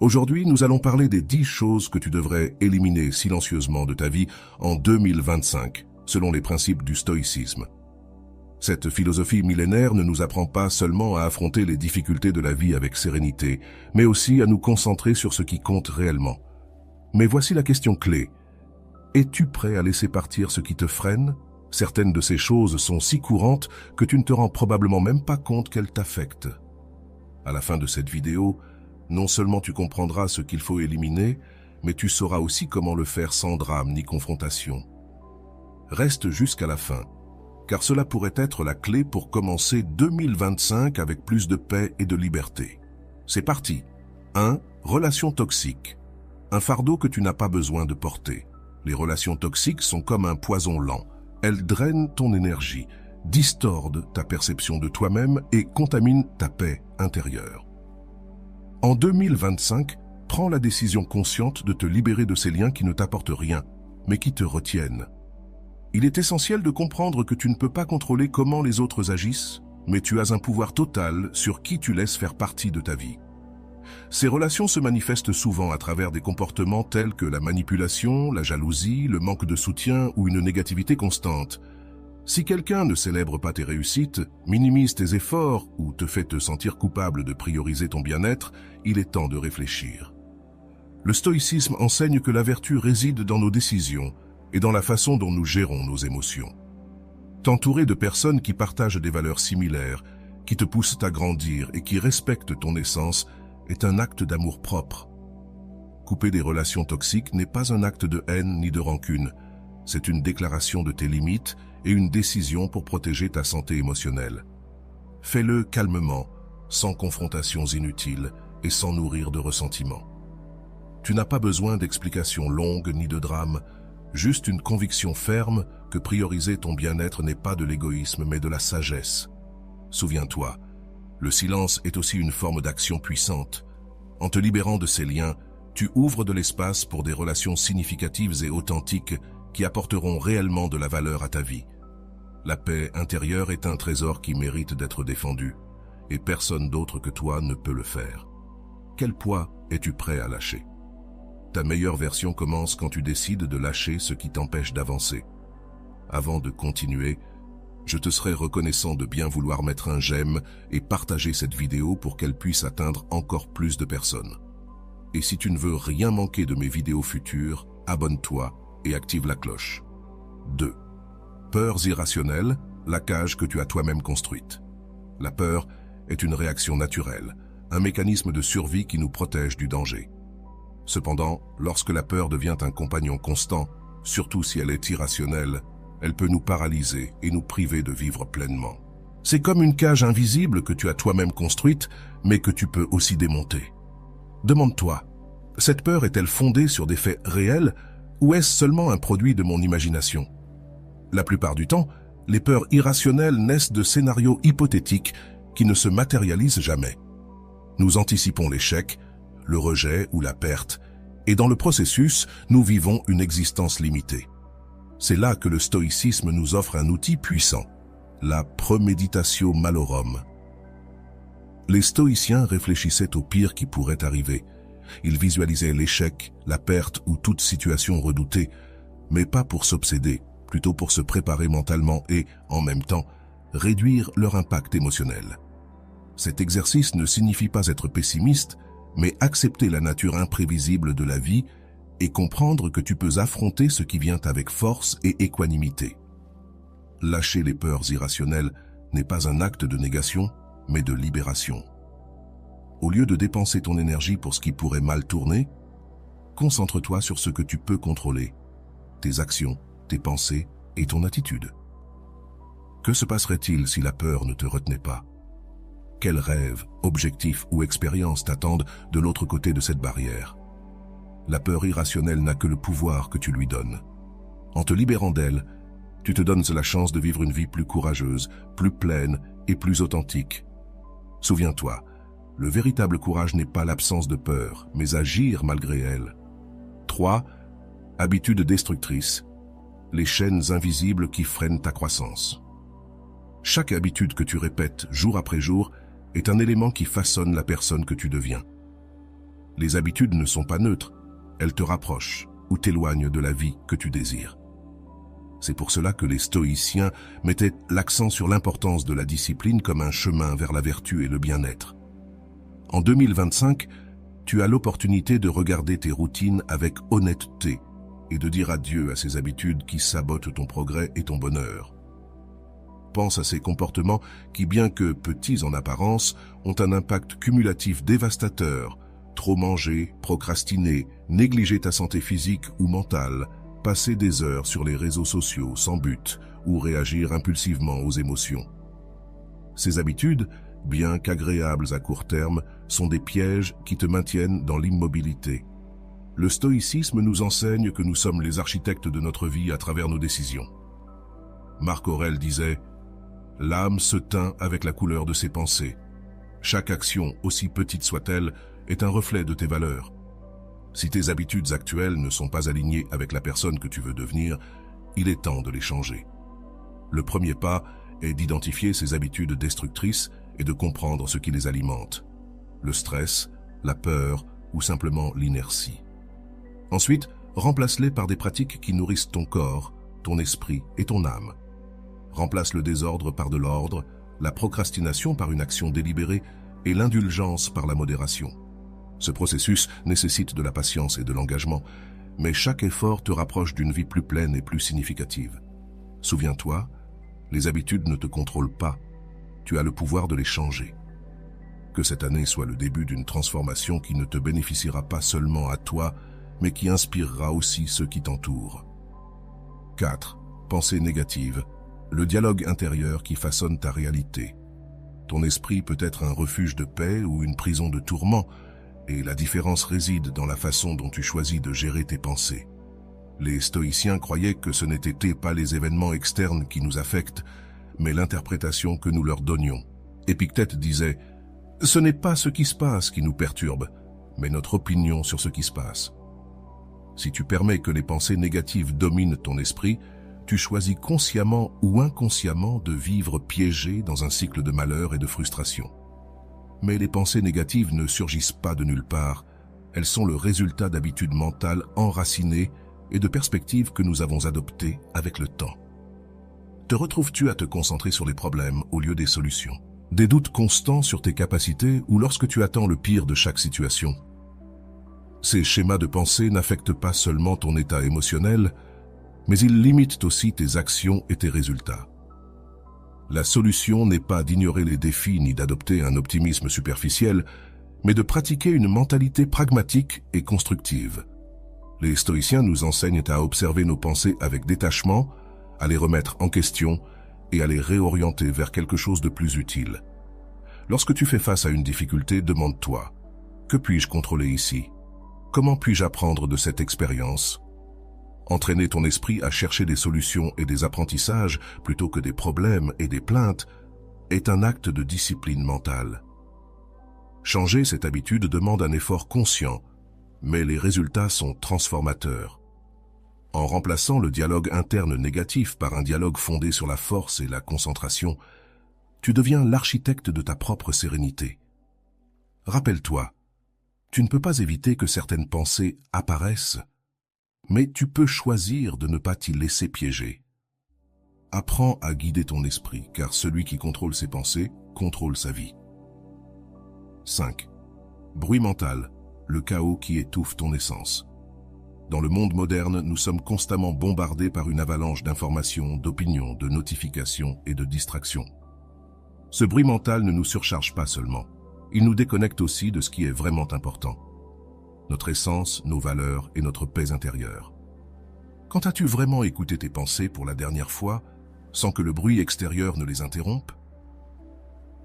Aujourd'hui, nous allons parler des 10 choses que tu devrais éliminer silencieusement de ta vie en 2025, selon les principes du stoïcisme. Cette philosophie millénaire ne nous apprend pas seulement à affronter les difficultés de la vie avec sérénité, mais aussi à nous concentrer sur ce qui compte réellement. Mais voici la question clé. Es-tu prêt à laisser partir ce qui te freine? Certaines de ces choses sont si courantes que tu ne te rends probablement même pas compte qu'elles t'affectent. À la fin de cette vidéo, non seulement tu comprendras ce qu'il faut éliminer, mais tu sauras aussi comment le faire sans drame ni confrontation. Reste jusqu'à la fin, car cela pourrait être la clé pour commencer 2025 avec plus de paix et de liberté. C'est parti. 1. Relations toxiques. Un fardeau que tu n'as pas besoin de porter. Les relations toxiques sont comme un poison lent. Elles drainent ton énergie, distordent ta perception de toi-même et contaminent ta paix intérieure. En 2025, prends la décision consciente de te libérer de ces liens qui ne t'apportent rien, mais qui te retiennent. Il est essentiel de comprendre que tu ne peux pas contrôler comment les autres agissent, mais tu as un pouvoir total sur qui tu laisses faire partie de ta vie. Ces relations se manifestent souvent à travers des comportements tels que la manipulation, la jalousie, le manque de soutien ou une négativité constante. Si quelqu'un ne célèbre pas tes réussites, minimise tes efforts ou te fait te sentir coupable de prioriser ton bien-être, il est temps de réfléchir. Le stoïcisme enseigne que la vertu réside dans nos décisions et dans la façon dont nous gérons nos émotions. T'entourer de personnes qui partagent des valeurs similaires, qui te poussent à grandir et qui respectent ton essence est un acte d'amour-propre. Couper des relations toxiques n'est pas un acte de haine ni de rancune. C'est une déclaration de tes limites et une décision pour protéger ta santé émotionnelle. Fais-le calmement, sans confrontations inutiles et sans nourrir de ressentiment. Tu n'as pas besoin d'explications longues ni de drames, juste une conviction ferme que prioriser ton bien-être n'est pas de l'égoïsme mais de la sagesse. Souviens-toi, le silence est aussi une forme d'action puissante. En te libérant de ces liens, tu ouvres de l'espace pour des relations significatives et authentiques qui apporteront réellement de la valeur à ta vie. La paix intérieure est un trésor qui mérite d'être défendu, et personne d'autre que toi ne peut le faire. Quel poids es-tu prêt à lâcher? Ta meilleure version commence quand tu décides de lâcher ce qui t'empêche d'avancer. Avant de continuer, je te serai reconnaissant de bien vouloir mettre un j'aime et partager cette vidéo pour qu'elle puisse atteindre encore plus de personnes. Et si tu ne veux rien manquer de mes vidéos futures, abonne-toi et active la cloche. 2. Peurs irrationnelles, la cage que tu as toi-même construite. La peur est une réaction naturelle, un mécanisme de survie qui nous protège du danger. Cependant, lorsque la peur devient un compagnon constant, surtout si elle est irrationnelle, elle peut nous paralyser et nous priver de vivre pleinement. C'est comme une cage invisible que tu as toi-même construite, mais que tu peux aussi démonter. Demande-toi, cette peur est-elle fondée sur des faits réels ou est-ce seulement un produit de mon imagination? La plupart du temps, les peurs irrationnelles naissent de scénarios hypothétiques qui ne se matérialisent jamais. Nous anticipons l'échec, le rejet ou la perte, et dans le processus, nous vivons une existence limitée. C'est là que le stoïcisme nous offre un outil puissant, la premeditatio malorum. Les stoïciens réfléchissaient au pire qui pourrait arriver. Ils visualisaient l'échec, la perte ou toute situation redoutée, mais pas pour s'obséder, plutôt pour se préparer mentalement et, en même temps, réduire leur impact émotionnel. Cet exercice ne signifie pas être pessimiste, mais accepter la nature imprévisible de la vie et comprendre que tu peux affronter ce qui vient avec force et équanimité. Lâcher les peurs irrationnelles n'est pas un acte de négation, mais de libération. Au lieu de dépenser ton énergie pour ce qui pourrait mal tourner, concentre-toi sur ce que tu peux contrôler, tes actions, tes pensées et ton attitude. Que se passerait-il si la peur ne te retenait pas? Quels rêves, objectifs ou expériences t'attendent de l'autre côté de cette barrière? La peur irrationnelle n'a que le pouvoir que tu lui donnes. En te libérant d'elle, tu te donnes la chance de vivre une vie plus courageuse, plus pleine et plus authentique. Souviens-toi, le véritable courage n'est pas l'absence de peur, mais agir malgré elle. 3. Habitudes destructrices. Les chaînes invisibles qui freinent ta croissance. Chaque habitude que tu répètes jour après jour est un élément qui façonne la personne que tu deviens. Les habitudes ne sont pas neutres, elles te rapprochent ou t'éloignent de la vie que tu désires. C'est pour cela que les stoïciens mettaient l'accent sur l'importance de la discipline comme un chemin vers la vertu et le bien-être. En 2025, tu as l'opportunité de regarder tes routines avec honnêteté et de dire adieu à ces habitudes qui sabotent ton progrès et ton bonheur. Pense à ces comportements qui, bien que petits en apparence, ont un impact cumulatif dévastateur. Trop manger, procrastiner, négliger ta santé physique ou mentale, passer des heures sur les réseaux sociaux sans but ou réagir impulsivement aux émotions. Ces habitudes, bien qu'agréables à court terme, sont des pièges qui te maintiennent dans l'immobilité. Le stoïcisme nous enseigne que nous sommes les architectes de notre vie à travers nos décisions. Marc Aurèle disait « L'âme se teint avec la couleur de ses pensées. Chaque action, aussi petite soit-elle, est un reflet de tes valeurs. Si tes habitudes actuelles ne sont pas alignées avec la personne que tu veux devenir, il est temps de les changer. Le premier pas est d'identifier ces habitudes destructrices et de comprendre ce qui les alimente. Le stress, la peur ou simplement l'inertie. Ensuite, remplace-les par des pratiques qui nourrissent ton corps, ton esprit et ton âme. Remplace le désordre par de l'ordre, la procrastination par une action délibérée et l'indulgence par la modération. Ce processus nécessite de la patience et de l'engagement, mais chaque effort te rapproche d'une vie plus pleine et plus significative. Souviens-toi, les habitudes ne te contrôlent pas, tu as le pouvoir de les changer. Que cette année soit le début d'une transformation qui ne te bénéficiera pas seulement à toi, mais qui inspirera aussi ceux qui t'entourent. 4. Pensée négative. Le dialogue intérieur qui façonne ta réalité. Ton esprit peut être un refuge de paix ou une prison de tourments, et la différence réside dans la façon dont tu choisis de gérer tes pensées. Les stoïciens croyaient que ce n'étaient pas les événements externes qui nous affectent, mais l'interprétation que nous leur donnions. Épictète disait « Ce n'est pas ce qui se passe qui nous perturbe, mais notre opinion sur ce qui se passe. » Si tu permets que les pensées négatives dominent ton esprit, tu choisis consciemment ou inconsciemment de vivre piégé dans un cycle de malheur et de frustration. Mais les pensées négatives ne surgissent pas de nulle part, elles sont le résultat d'habitudes mentales enracinées et de perspectives que nous avons adoptées avec le temps. Te retrouves-tu à te concentrer sur les problèmes au lieu des solutions? Des doutes constants sur tes capacités ou lorsque tu attends le pire de chaque situation? Ces schémas de pensée n'affectent pas seulement ton état émotionnel, mais ils limitent aussi tes actions et tes résultats. La solution n'est pas d'ignorer les défis ni d'adopter un optimisme superficiel, mais de pratiquer une mentalité pragmatique et constructive. Les stoïciens nous enseignent à observer nos pensées avec détachement, à les remettre en question et à les réorienter vers quelque chose de plus utile. Lorsque tu fais face à une difficulté, demande-toi « Que puis-je contrôler ici? Comment puis-je apprendre de cette expérience ?» Entraîner ton esprit à chercher des solutions et des apprentissages plutôt que des problèmes et des plaintes est un acte de discipline mentale. Changer cette habitude demande un effort conscient, mais les résultats sont transformateurs. En remplaçant le dialogue interne négatif par un dialogue fondé sur la force et la concentration, tu deviens l'architecte de ta propre sérénité. Rappelle-toi, tu ne peux pas éviter que certaines pensées apparaissent, mais tu peux choisir de ne pas t'y laisser piéger. Apprends à guider ton esprit, car celui qui contrôle ses pensées contrôle sa vie. 5. Bruit mental, le chaos qui étouffe ton essence. Dans le monde moderne, nous sommes constamment bombardés par une avalanche d'informations, d'opinions, de notifications et de distractions. Ce bruit mental ne nous surcharge pas seulement, il nous déconnecte aussi de ce qui est vraiment important. Notre essence, nos valeurs et notre paix intérieure. Quand as-tu vraiment écouté tes pensées pour la dernière fois, sans que le bruit extérieur ne les interrompe?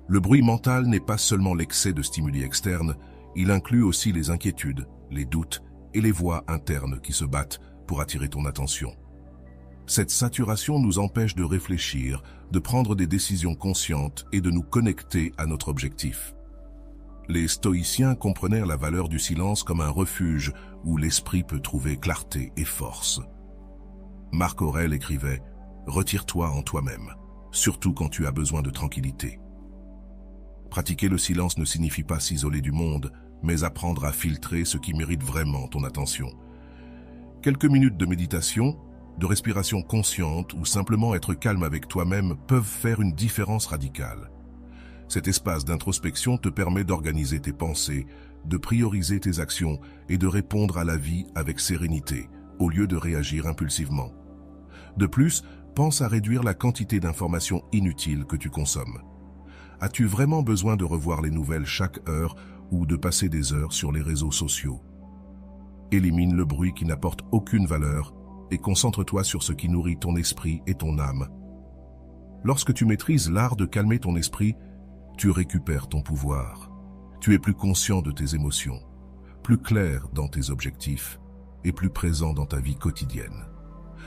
Le bruit mental n'est pas seulement l'excès de stimuli externes, il inclut aussi les inquiétudes, les doutes et les voix internes qui se battent pour attirer ton attention. Cette saturation nous empêche de réfléchir, de prendre des décisions conscientes et de nous connecter à notre objectif. Les stoïciens comprenaient la valeur du silence comme un refuge où l'esprit peut trouver clarté et force. Marc Aurèle écrivait « Retire-toi en toi-même, surtout quand tu as besoin de tranquillité ». Pratiquer le silence ne signifie pas s'isoler du monde, mais apprendre à filtrer ce qui mérite vraiment ton attention. Quelques minutes de méditation, de respiration consciente ou simplement être calme avec toi-même peuvent faire une différence radicale. Cet espace d'introspection te permet d'organiser tes pensées, de prioriser tes actions et de répondre à la vie avec sérénité, au lieu de réagir impulsivement. De plus, pense à réduire la quantité d'informations inutiles que tu consommes. As-tu vraiment besoin de revoir les nouvelles chaque heure ou de passer des heures sur les réseaux sociaux? Élimine le bruit qui n'apporte aucune valeur et concentre-toi sur ce qui nourrit ton esprit et ton âme. Lorsque tu maîtrises l'art de calmer ton esprit, tu récupères ton pouvoir. Tu es plus conscient de tes émotions, plus clair dans tes objectifs et plus présent dans ta vie quotidienne.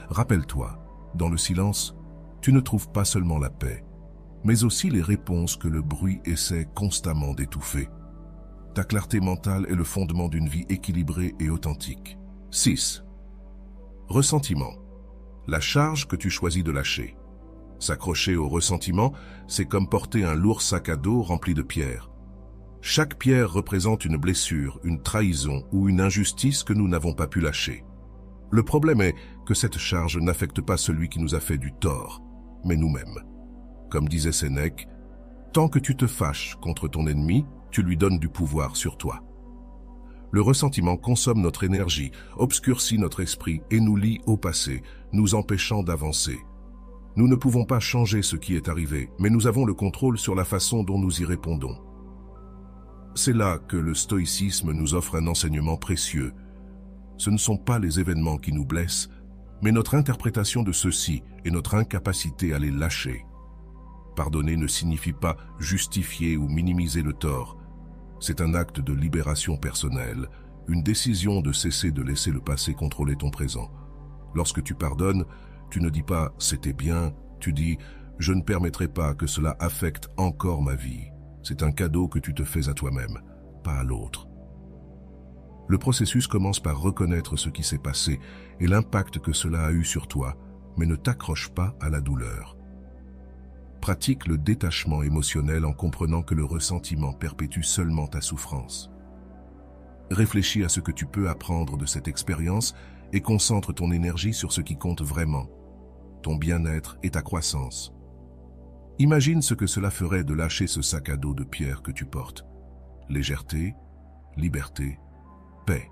Rappelle-toi, dans le silence, tu ne trouves pas seulement la paix, mais aussi les réponses que le bruit essaie constamment d'étouffer. Ta clarté mentale est le fondement d'une vie équilibrée et authentique. 6. Ressentiment. La charge que tu choisis de lâcher. S'accrocher au ressentiment, c'est comme porter un lourd sac à dos rempli de pierres. Chaque pierre représente une blessure, une trahison ou une injustice que nous n'avons pas pu lâcher. Le problème est que cette charge n'affecte pas celui qui nous a fait du tort, mais nous-mêmes. Comme disait Sénèque, « Tant que tu te fâches contre ton ennemi, tu lui donnes du pouvoir sur toi. » Le ressentiment consomme notre énergie, obscurcit notre esprit et nous lie au passé, nous empêchant d'avancer. Nous ne pouvons pas changer ce qui est arrivé, mais nous avons le contrôle sur la façon dont nous y répondons. C'est là que le stoïcisme nous offre un enseignement précieux. Ce ne sont pas les événements qui nous blessent, mais notre interprétation de ceux-ci et notre incapacité à les lâcher. Pardonner ne signifie pas justifier ou minimiser le tort. C'est un acte de libération personnelle, une décision de cesser de laisser le passé contrôler ton présent. Lorsque tu pardonnes, tu ne dis pas « c'était bien », tu dis « je ne permettrai pas que cela affecte encore ma vie ». C'est un cadeau que tu te fais à toi-même, pas à l'autre. Le processus commence par reconnaître ce qui s'est passé et l'impact que cela a eu sur toi, mais ne t'accroche pas à la douleur. Pratique le détachement émotionnel en comprenant que le ressentiment perpétue seulement ta souffrance. Réfléchis à ce que tu peux apprendre de cette expérience et concentre ton énergie sur ce qui compte vraiment, ton bien-être et ta croissance. Imagine ce que cela ferait de lâcher ce sac à dos de pierre que tu portes. Légèreté, liberté, paix.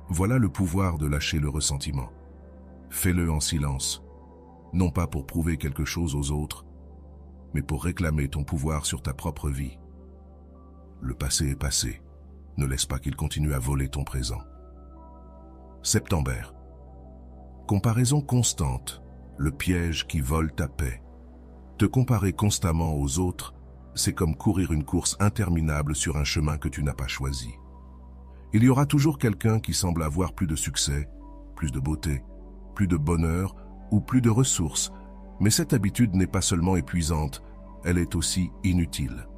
Voilà le pouvoir de lâcher le ressentiment. Fais-le en silence, non pas pour prouver quelque chose aux autres, mais pour réclamer ton pouvoir sur ta propre vie. Le passé est passé. Ne laisse pas qu'il continue à voler ton présent. Septembre. Comparaison constante, le piège qui vole ta paix. Te comparer constamment aux autres, c'est comme courir une course interminable sur un chemin que tu n'as pas choisi. Il y aura toujours quelqu'un qui semble avoir plus de succès, plus de beauté, plus de bonheur ou plus de ressources, mais cette habitude n'est pas seulement épuisante, elle est aussi inutile.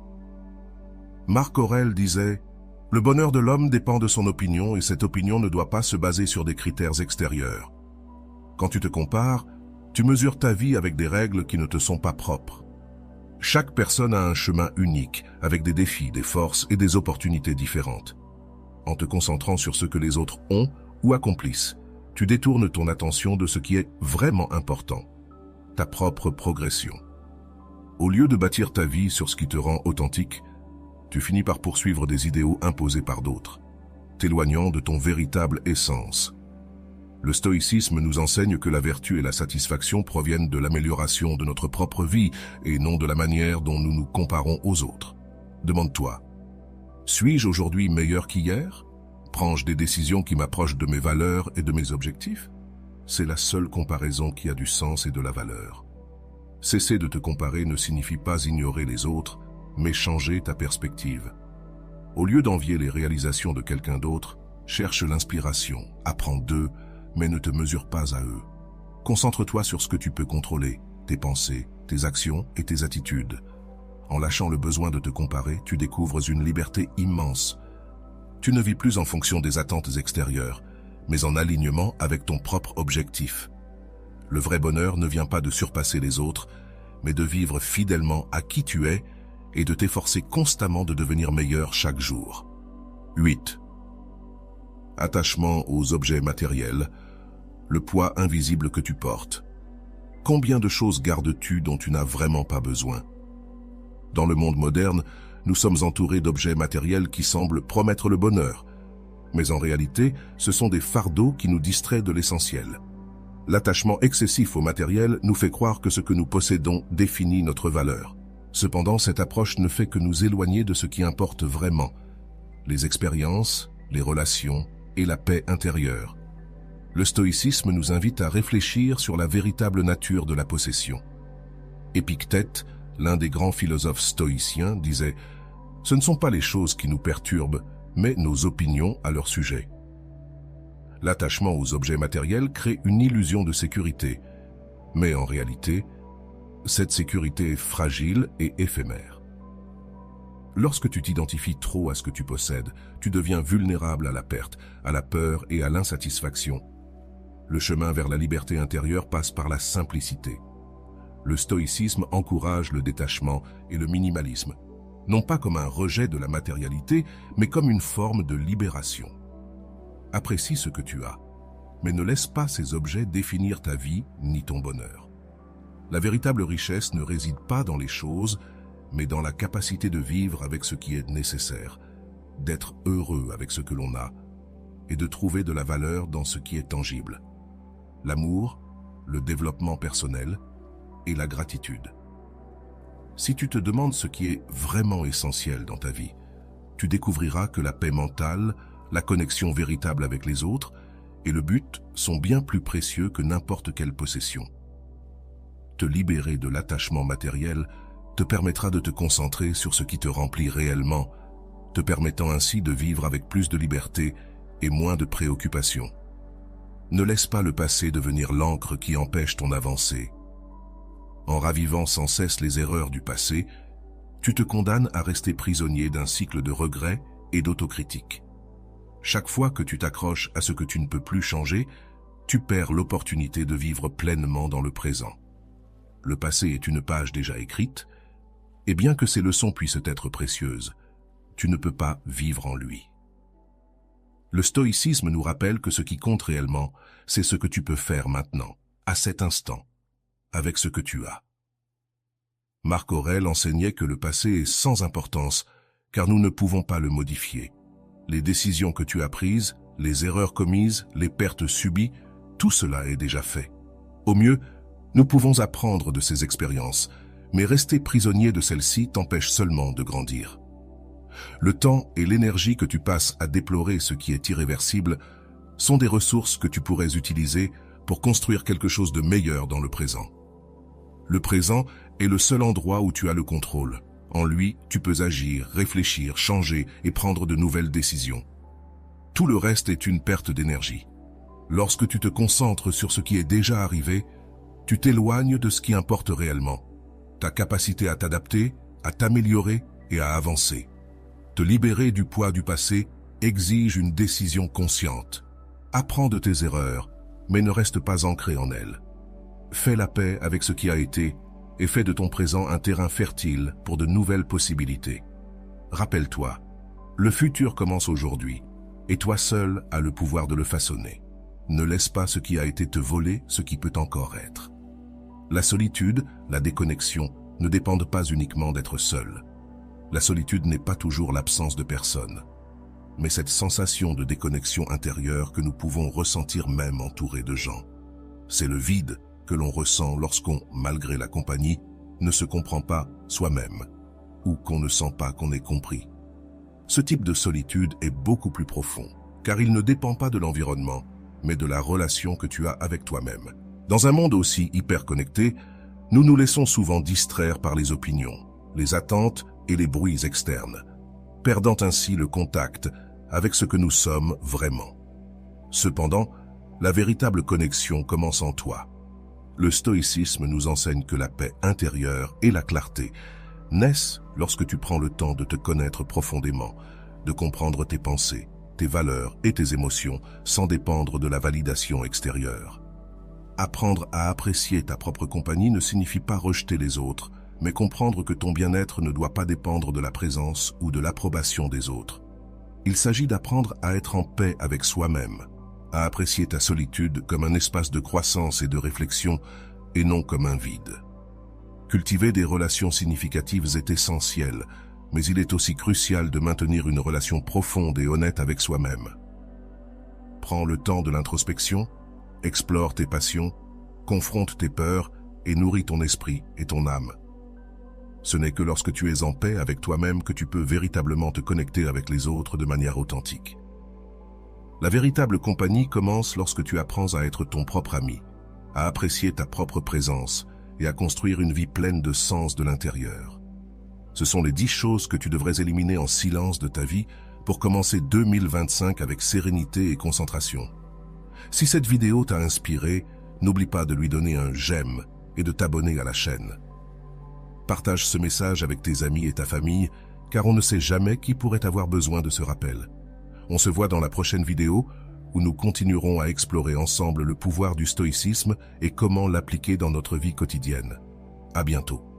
Marc Aurèle disait « Le bonheur de l'homme dépend de son opinion et cette opinion ne doit pas se baser sur des critères extérieurs. Quand tu te compares, tu mesures ta vie avec des règles qui ne te sont pas propres. Chaque personne a un chemin unique, avec des défis, des forces et des opportunités différentes. En te concentrant sur ce que les autres ont ou accomplissent, tu détournes ton attention de ce qui est vraiment important, ta propre progression. Au lieu de bâtir ta vie sur ce qui te rend authentique, tu finis par poursuivre des idéaux imposés par d'autres, t'éloignant de ton véritable essence. Le stoïcisme nous enseigne que la vertu et la satisfaction proviennent de l'amélioration de notre propre vie et non de la manière dont nous nous comparons aux autres. Demande-toi, suis-je aujourd'hui meilleur qu'hier? Prends-je des décisions qui m'approchent de mes valeurs et de mes objectifs? C'est la seule comparaison qui a du sens et de la valeur. Cesser de te comparer ne signifie pas ignorer les autres, mais changer ta perspective. Au lieu d'envier les réalisations de quelqu'un d'autre, cherche l'inspiration, apprends d'eux, mais ne te mesure pas à eux. Concentre-toi sur ce que tu peux contrôler, tes pensées, tes actions et tes attitudes. En lâchant le besoin de te comparer, tu découvres une liberté immense. Tu ne vis plus en fonction des attentes extérieures, mais en alignement avec ton propre objectif. Le vrai bonheur ne vient pas de surpasser les autres, mais de vivre fidèlement à qui tu es et de t'efforcer constamment de devenir meilleur chaque jour. 8. Attachement aux objets matériels, le poids invisible que tu portes. Combien de choses gardes-tu dont tu n'as vraiment pas besoin? Dans le monde moderne, nous sommes entourés d'objets matériels qui semblent promettre le bonheur. Mais en réalité, ce sont des fardeaux qui nous distraient de l'essentiel. L'attachement excessif au matériel nous fait croire que ce que nous possédons définit notre valeur. Cependant, cette approche ne fait que nous éloigner de ce qui importe vraiment: les expériences, les relations et la paix intérieure. Le stoïcisme nous invite à réfléchir sur la véritable nature de la possession. Épictète, l'un des grands philosophes stoïciens, disait « Ce ne sont pas les choses qui nous perturbent, mais nos opinions à leur sujet. » L'attachement aux objets matériels crée une illusion de sécurité, mais en réalité, cette sécurité est fragile et éphémère. Lorsque tu t'identifies trop à ce que tu possèdes, tu deviens vulnérable à la perte, à la peur et à l'insatisfaction. Le chemin vers la liberté intérieure passe par la simplicité. Le stoïcisme encourage le détachement et le minimalisme, non pas comme un rejet de la matérialité, mais comme une forme de libération. Apprécie ce que tu as, mais ne laisse pas ces objets définir ta vie ni ton bonheur. La véritable richesse ne réside pas dans les choses, mais dans la capacité de vivre avec ce qui est nécessaire, d'être heureux avec ce que l'on a, et de trouver de la valeur dans ce qui est tangible. L'amour, le développement personnel et la gratitude. Si tu te demandes ce qui est vraiment essentiel dans ta vie, tu découvriras que la paix mentale, la connexion véritable avec les autres et le but sont bien plus précieux que n'importe quelle possession. Te libérer de l'attachement matériel te permettra de te concentrer sur ce qui te remplit réellement, te permettant ainsi de vivre avec plus de liberté et moins de préoccupations. Ne laisse pas le passé devenir l'encre qui empêche ton avancée. En ravivant sans cesse les erreurs du passé, tu te condamnes à rester prisonnier d'un cycle de regrets et d'autocritique. Chaque fois que tu t'accroches à ce que tu ne peux plus changer, tu perds l'opportunité de vivre pleinement dans le présent. Le passé est une page déjà écrite, et bien que ces leçons puissent être précieuses, tu ne peux pas vivre en lui. Le stoïcisme nous rappelle que ce qui compte réellement, c'est ce que tu peux faire maintenant, à cet instant, avec ce que tu as. Marc Aurèle enseignait que le passé est sans importance, car nous ne pouvons pas le modifier. Les décisions que tu as prises, les erreurs commises, les pertes subies, tout cela est déjà fait. Au mieux, nous pouvons apprendre de ces expériences, mais rester prisonnier de celles-ci t'empêche seulement de grandir. Le temps et l'énergie que tu passes à déplorer ce qui est irréversible sont des ressources que tu pourrais utiliser pour construire quelque chose de meilleur dans le présent. Le présent est le seul endroit où tu as le contrôle. En lui, tu peux agir, réfléchir, changer et prendre de nouvelles décisions. Tout le reste est une perte d'énergie. Lorsque tu te concentres sur ce qui est déjà arrivé, tu t'éloignes de ce qui importe réellement. Ta capacité à t'adapter, à t'améliorer et à avancer. Te libérer du poids du passé exige une décision consciente. Apprends de tes erreurs, mais ne reste pas ancré en elles. Fais la paix avec ce qui a été et fais de ton présent un terrain fertile pour de nouvelles possibilités. Rappelle-toi, le futur commence aujourd'hui, et toi seul as le pouvoir de le façonner. Ne laisse pas ce qui a été te voler ce qui peut encore être. La solitude, la déconnexion, ne dépendent pas uniquement d'être seul. La solitude n'est pas toujours l'absence de personne, mais cette sensation de déconnexion intérieure que nous pouvons ressentir même entourés de gens. C'est le vide que l'on ressent lorsqu'on, malgré la compagnie, ne se comprend pas soi-même, ou qu'on ne sent pas qu'on est compris. Ce type de solitude est beaucoup plus profond, car il ne dépend pas de l'environnement, mais de la relation que tu as avec toi-même. Dans un monde aussi hyper connecté, nous nous laissons souvent distraire par les opinions, les attentes et les bruits externes, perdant ainsi le contact avec ce que nous sommes vraiment. Cependant, la véritable connexion commence en toi. Le stoïcisme nous enseigne que la paix intérieure et la clarté naissent lorsque tu prends le temps de te connaître profondément, de comprendre tes pensées, tes valeurs et tes émotions sans dépendre de la validation extérieure. Apprendre à apprécier ta propre compagnie ne signifie pas rejeter les autres, mais comprendre que ton bien-être ne doit pas dépendre de la présence ou de l'approbation des autres. Il s'agit d'apprendre à être en paix avec soi-même, à apprécier ta solitude comme un espace de croissance et de réflexion et non comme un vide. Cultiver des relations significatives est essentiel, mais il est aussi crucial de maintenir une relation profonde et honnête avec soi-même. Prends le temps de l'introspection, explore tes passions, confronte tes peurs et nourris ton esprit et ton âme. Ce n'est que lorsque tu es en paix avec toi-même que tu peux véritablement te connecter avec les autres de manière authentique. La véritable compagnie commence lorsque tu apprends à être ton propre ami, à apprécier ta propre présence et à construire une vie pleine de sens de l'intérieur. Ce sont les 10 choses que tu devrais éliminer en silence de ta vie pour commencer 2025 avec sérénité et concentration. Si cette vidéo t'a inspiré, n'oublie pas de lui donner un j'aime et de t'abonner à la chaîne. Partage ce message avec tes amis et ta famille, car on ne sait jamais qui pourrait avoir besoin de ce rappel. On se voit dans la prochaine vidéo où nous continuerons à explorer ensemble le pouvoir du stoïcisme et comment l'appliquer dans notre vie quotidienne. À bientôt.